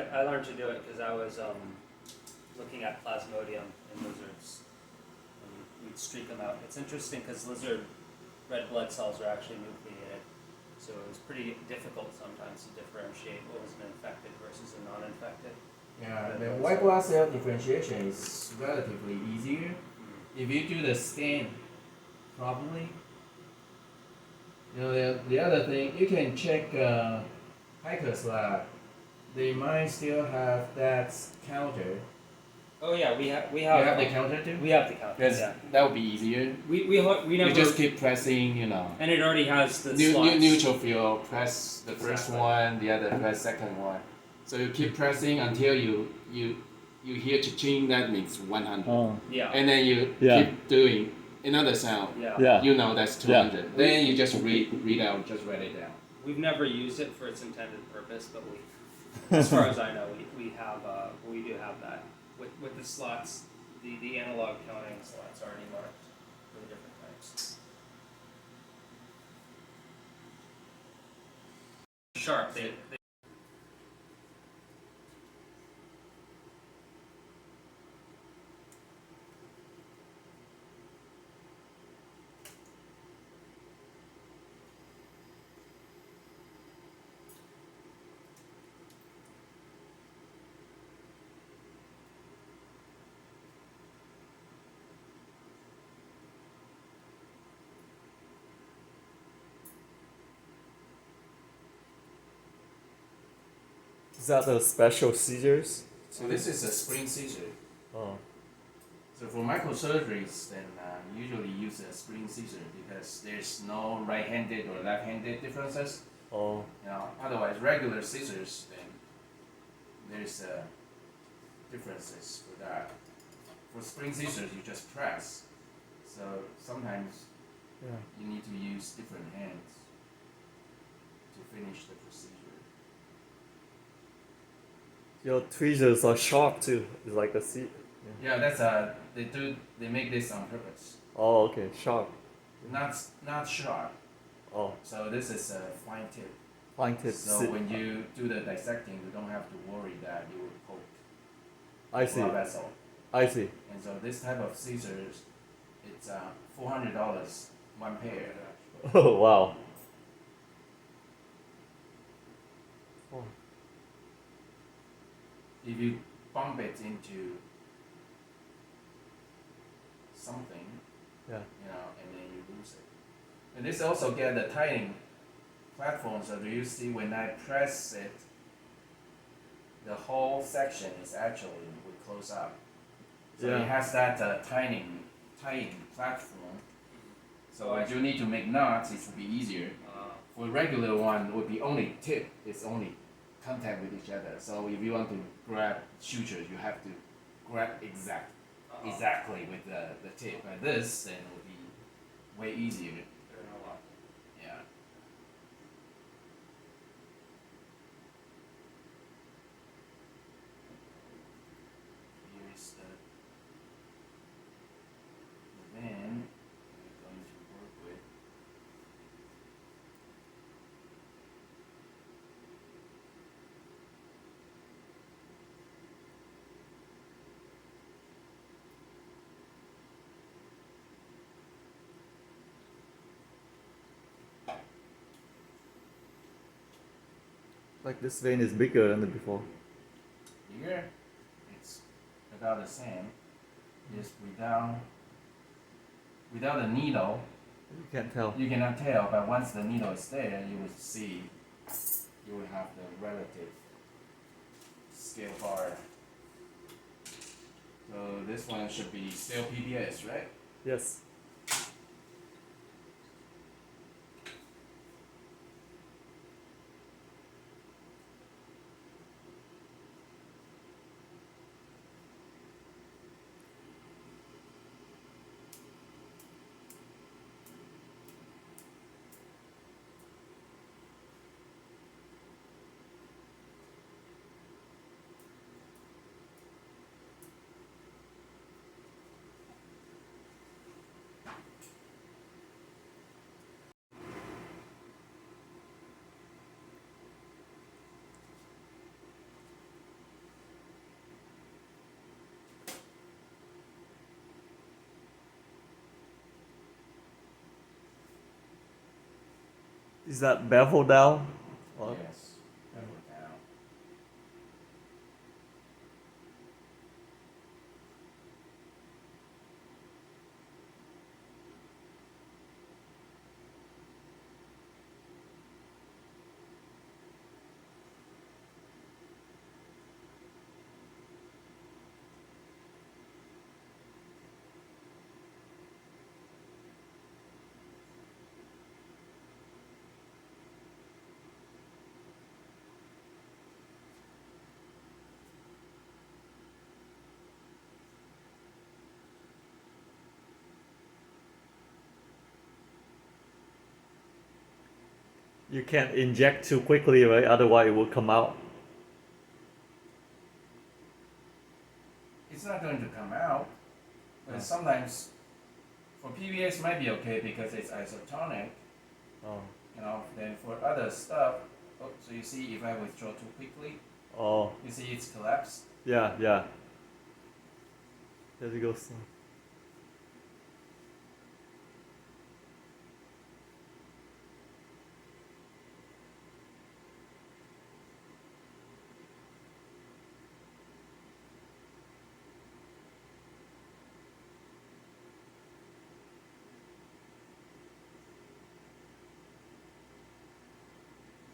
I learned to do it because I was looking at Plasmodium in lizards. And we'd streak them out. It's interesting because lizard red blood cells are actually nucleated, so it was pretty difficult sometimes to differentiate what was an infected versus a non-infected. Yeah, the white blood cell differentiation is relatively easier if you do the scan properly. You know, the other thing, you can check Hiker's lab. They might still have that counter. Oh yeah, we You have have the counter too? we have the counter. Because Yeah. that would be easier. We never. You just keep pressing, you know. And it already has the slots. Neutrophil, press the first Exactly. one, the other press second one. So you keep pressing until you hear cha-ching, that means 100. Oh. Yeah. And then you Yeah. keep doing another sound. Yeah. Yeah. You know that's 200. Yeah. Then you just read out, just write it down. We've never used it for its intended purpose, but as far as I know, we have we do have that with the slots, the analog counting slots already marked for the different types. Sharp. They Is that the special scissors? So this is a spring scissor. Oh. So for microsurgeries, then usually use a spring scissor because there's no right-handed or left-handed differences. Oh. You know, otherwise regular scissors, then there's differences for that. For spring scissors, you just press. So sometimes Yeah. you need to use different hands to finish the procedure. Your tweezers are sharp too. It's like a seat. Yeah, that's they make this on purpose. Oh, okay, sharp. Not sharp. Oh, So this is a fine tip. fine tip. So when you do the dissecting, you don't have to worry that you will poke I see. blood vessel. I see. And so this type of scissors, it's $400 one pair. Oh wow. Oh. If you bump it into something, Yeah. you know, and then you lose it. And this also get the tightening platform. So do you see when I press it, the whole section is actually will close up. So Yeah. it has that tightening platform. So if you need to make knots, it will be easier. For regular one, it would be only tip. It's only contact with each other. So if you want to grab sutures, you have to grab exactly with the tip. But this then will be way easier. Yeah. Here is the vein we're going to work with. Like this vein is bigger than the before. Here, it's about the same. Just without a needle, You can't tell. you cannot tell. But once the needle is there, you will see. You will have the relative scale bar. So this one should be still PBS, right? Yes. Is that bevel down? Or- Yes, bevel down. You can't inject too quickly, right? Otherwise, it will come out. It's not going to come out, but Oh. sometimes for PVS might be okay because it's isotonic, Oh. you know. Then for other stuff, oh, so you see if I withdraw too quickly, Oh. you see it's collapsed. Yeah, yeah. There you go.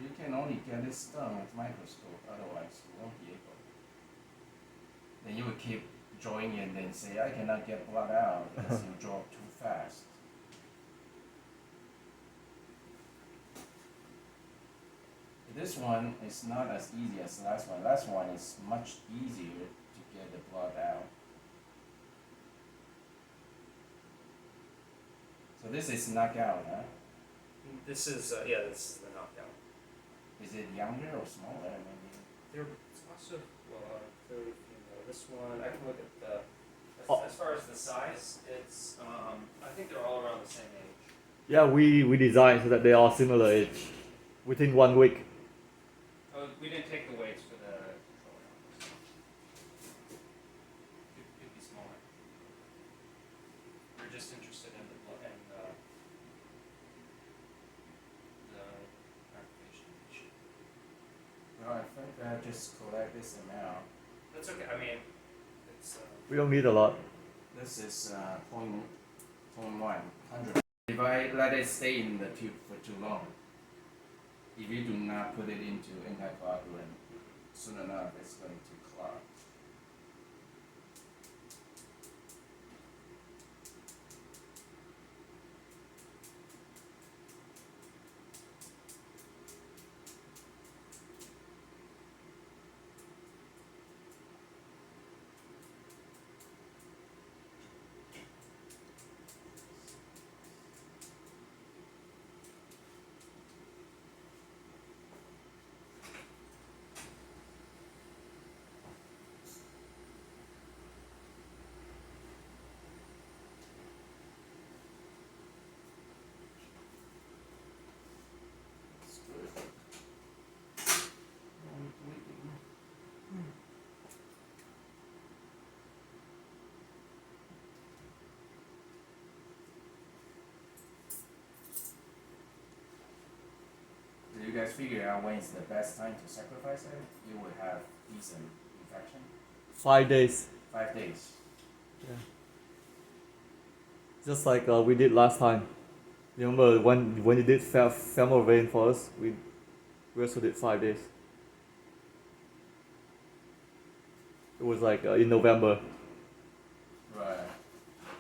You can only get this done with microscope, otherwise you won't be able. Then you will keep drawing and then say, I cannot get blood out because you draw too fast. This one is not as easy as the last one. Last one is much easier to get the blood out. So this is knockout, huh? This is this is the knockout. Is it younger or smaller? Maybe. They're it's also clearly female. This one I can look at the Oh. as far as the size, it's I think they're all around the same age. Yeah, we designed so that they are similar age within 1 week. Oh, we didn't take the weights for the control arm. Could be smaller. We're just interested in the application. Well, I think I just collect this amount. That's okay. I mean, it's We don't need a lot. This is 0.1. If I let it stay in the tube for too long, if you do not put it into anticoagulant, soon enough it's going to clot. It's good. Only bleeding. Did you guys figure out when is the best time to sacrifice it? You would have decent infection. 5 days. 5 days. Yeah. Just like we did last time. Remember when you did femoral vein for us, we also did 5 days. It was like in November, Right.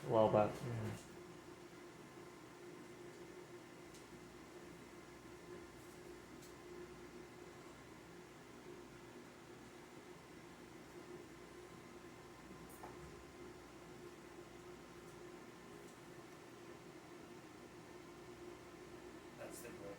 a while back. Yeah. that's the goal.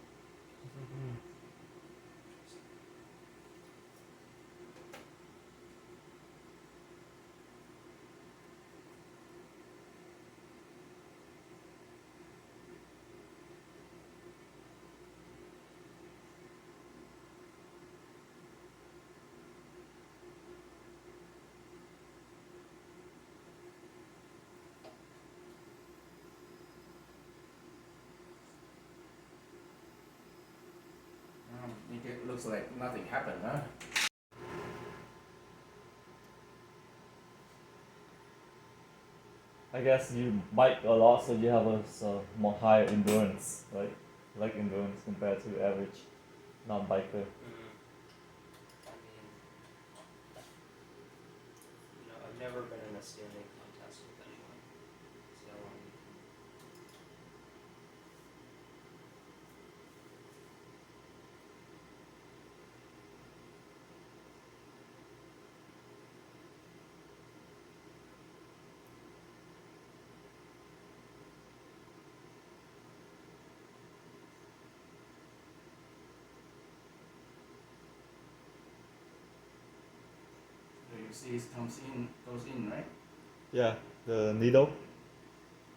looks like nothing happened, huh? I guess you bike a lot, so you have a more higher endurance, right? Leg endurance compared to average non-biker. I mean, I've never been in a standing contest with anyone, so So you see it goes in, right? Yeah, the needle.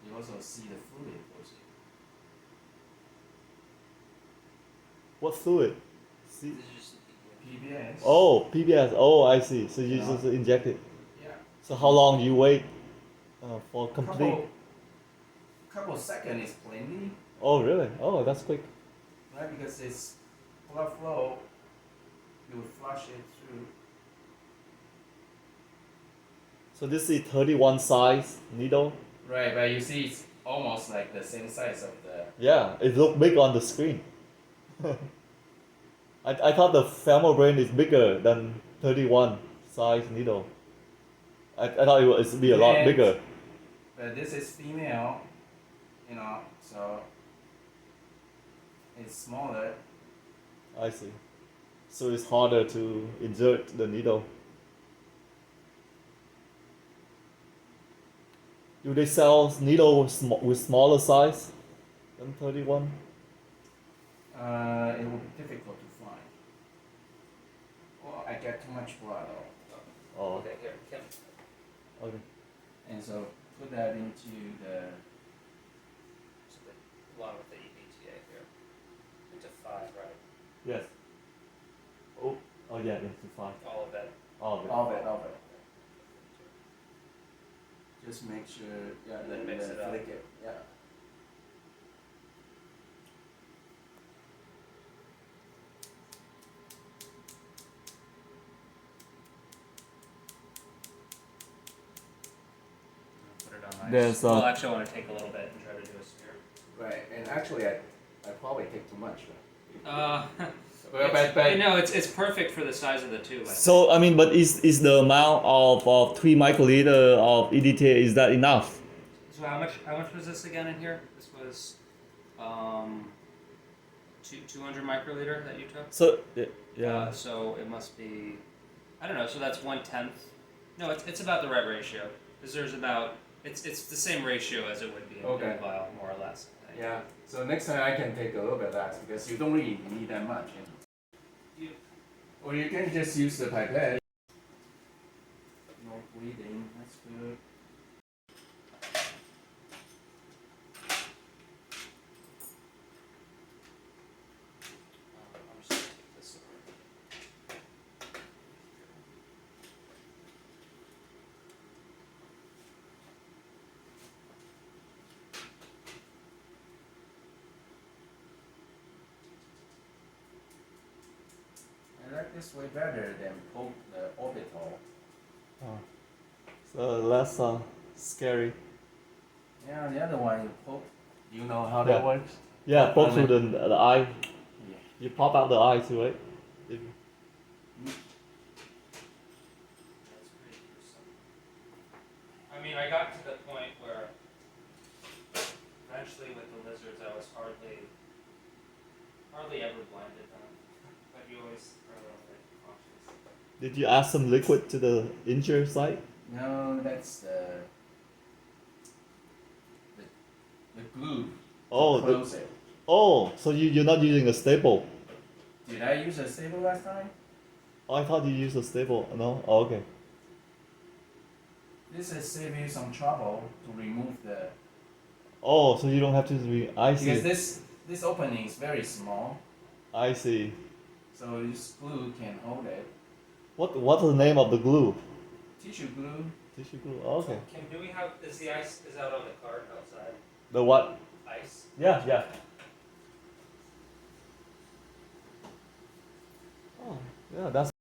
You also see the fluid goes in. What fluid? See? this is just a PPM. PBS. Oh, PBS. Oh, I see. So you Yeah. just inject it. Yeah. So how long do you wait for complete? Couple seconds is plenty, Oh, really? Oh, that's quick. right? Because it's blood flow, you flush it through. So this is 31 size needle. Right, but you see it's almost like the same size of the. Yeah, it looked big on the screen. I thought the femoral brain is bigger than 31 size needle. I thought it would be a lot And- bigger. But this is female, so it's smaller. I see. So it's harder to insert the needle. Do they sell needle with smaller size than 31? It will be difficult to find. Well, I get too much blood, Oh, Okay, here, Kim. okay. and so put that into the. So along with the EBTA here, into 5, right? Yes. Oh, yeah, into 5. All of it. All of it. All of it. Just make sure, yeah, Then mix it up. flick it, yeah. Put it on ice. There's, Well, actually, I want to take a little bit and try to do a smear. Right, and actually I probably take too much. It's perfect for the size of the tube. I think. So I mean, but is the amount of 3 microliter of EDTA, is that enough? So how much was this again in here? This was 200 microliter that you took. So yeah. So it must be, I don't know. So that's 1/10. No, it's about the right ratio because there's about it's the same ratio as it would be in Okay. a vial, more or less. I think. Yeah, so next time I can take a little bit less because you don't really need that much. Or you can just use the pipette. No bleeding, that's good. I'm just gonna take this over. I like this way better than poke the orbital. So less scary. Yeah, the other one you poke. Do you know how Yeah. that works? Yeah, poke through the eye. Yeah. You pop out the eye too, right? If- That's pretty gruesome. I mean, I got to the point where eventually with the lizards, I was hardly ever blinded them. But you always are a little bit cautious. Did you add some liquid to the injured site? No, that's the glue. Oh, to the, close it. so you're not using a staple. Did I use a staple last time? Oh, I thought you used a staple. No? Oh, okay. This will save you some trouble to remove the. Oh, so you don't have to I see. Because this opening is very small, I see. so this glue can hold it. What's the name of the glue? Tissue glue. Tissue glue. Oh, okay. Kim, do we have, is the ice, is out on the cart outside? The what? Ice? Yeah. Yeah, that's